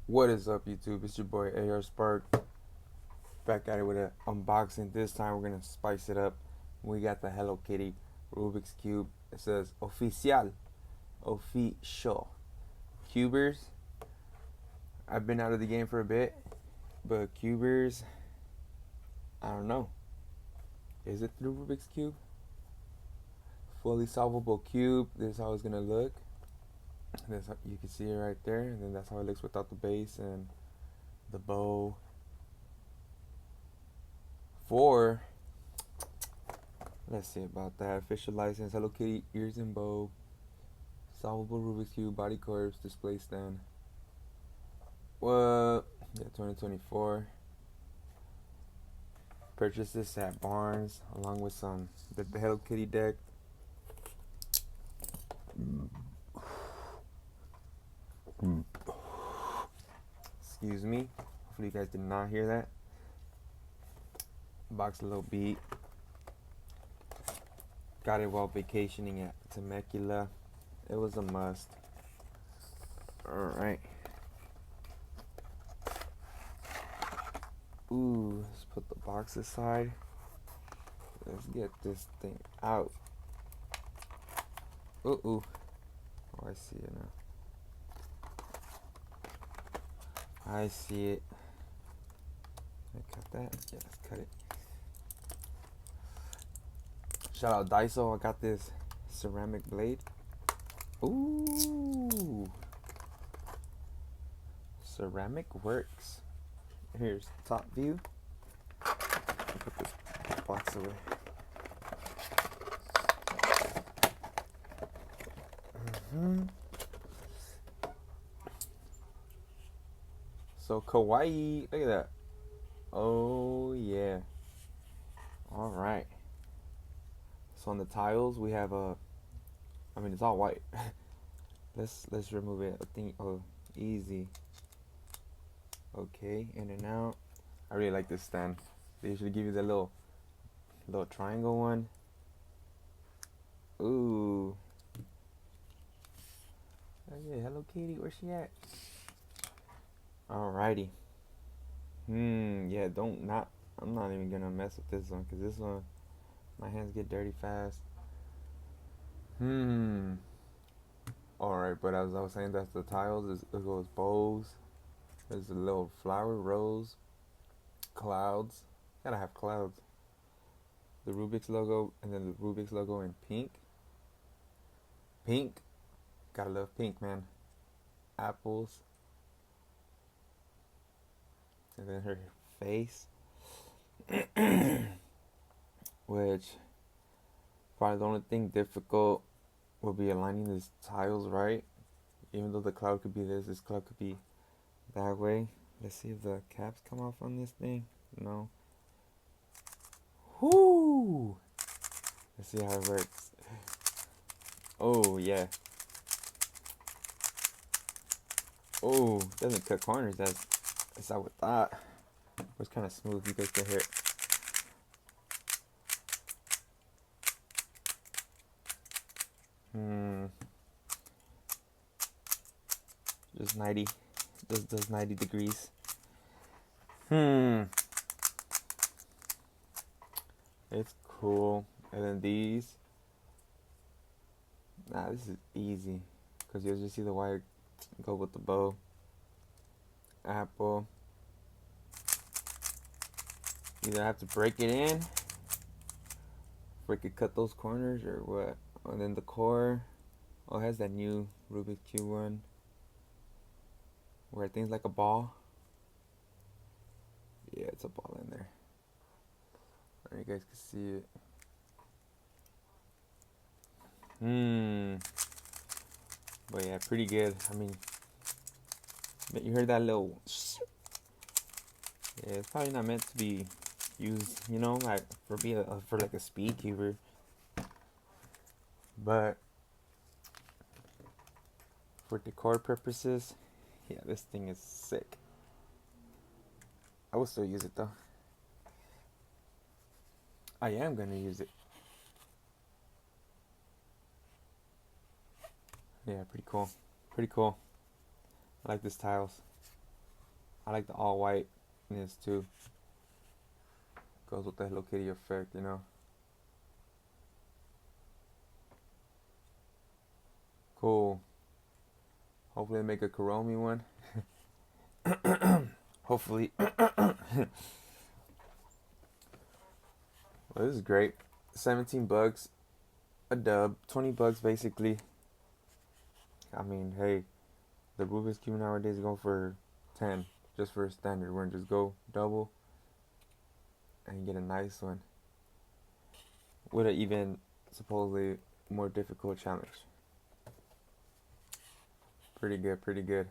What is up, YouTube? It's your boy AR Spark, back at it with an unboxing. This time we're gonna spice it up. We got the Hello Kitty Rubik's Cube. It says official cubers. I've been out of the game for a bit, but cubers, I don't know. Is it the Rubik's Cube? Fully solvable cube. This is how it's gonna look. That's how, you can see it right there, and then that's how it looks without the base and the bow. For let's see about that. Official license, Hello Kitty ears and bow, solvable Rubik's Cube, body curves, display stand. What? Yeah, 2024. Purchased this at Barnes along with the Hello Kitty deck. Excuse me. Hopefully you guys did not hear that. Box a little beat. Got it while vacationing at Temecula. It was a must. Alright. Ooh, let's put the box aside. Let's get this thing out. Ooh. Oh, I see it now. I see it. Can I cut that? Yeah, let's cut it. Shout out Daiso. I got this ceramic blade. Ooh. Ceramic works. Here's top view. Put this box away. So kawaii. Look at that. Oh yeah. All right. So on the tiles we have it's all white. let's remove it. I think easy. Okay, in and out. I really like this stand. They usually give you the little triangle one. Ooh. Oh yeah, Hello Kitty, where's she at? Alrighty. Yeah, I'm not even gonna mess with this one, because this one, my hands get dirty fast. Alright, but as I was saying, that's the tiles. It goes bows. There's a little flower, rose, clouds. Gotta have clouds. The Rubik's logo, and then the Rubik's logo in pink. Pink. Gotta love pink, man. Apples. And then her face. Which, probably the only thing difficult will be aligning these tiles right. Even though the cloud could be this cloud could be that way. Let's see if the caps come off on this thing. No. Whoo! Let's see how it works. Oh yeah. Oh, doesn't cut corners. That's how I thought. It was kind of smooth. You guys can hear it. Just 90. Does 90 degrees. It's cool. And then these. Nah, this is easy. Because you'll just see the wire go with the bow. Apple. Either have to break it in, or it could cut those corners, or what. And then the core. Oh, it has that new Rubik's Cube one, where things like a ball. Yeah, it's a ball in there. You guys can see it. But yeah, pretty good. I mean, you heard that little. Yeah, it's probably not meant to be used, like for like a speed cuber. But for decor purposes, yeah, this thing is sick. I will still use it though. I am gonna use it. Yeah, pretty cool. I like this tiles. I like the all whiteness too. Goes with the Hello Kitty effect, you know. Cool. Hopefully they make a Kuromi one. Hopefully. Well, this is great. 17 bucks, a dub. 20 bucks basically. I mean, hey, the Rubik's Cube nowadays go for 10 just for a standard one. Just go double and get a nice one with an even supposedly more difficult challenge. Pretty good, pretty good.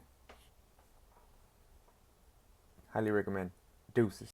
Highly recommend. Deuces.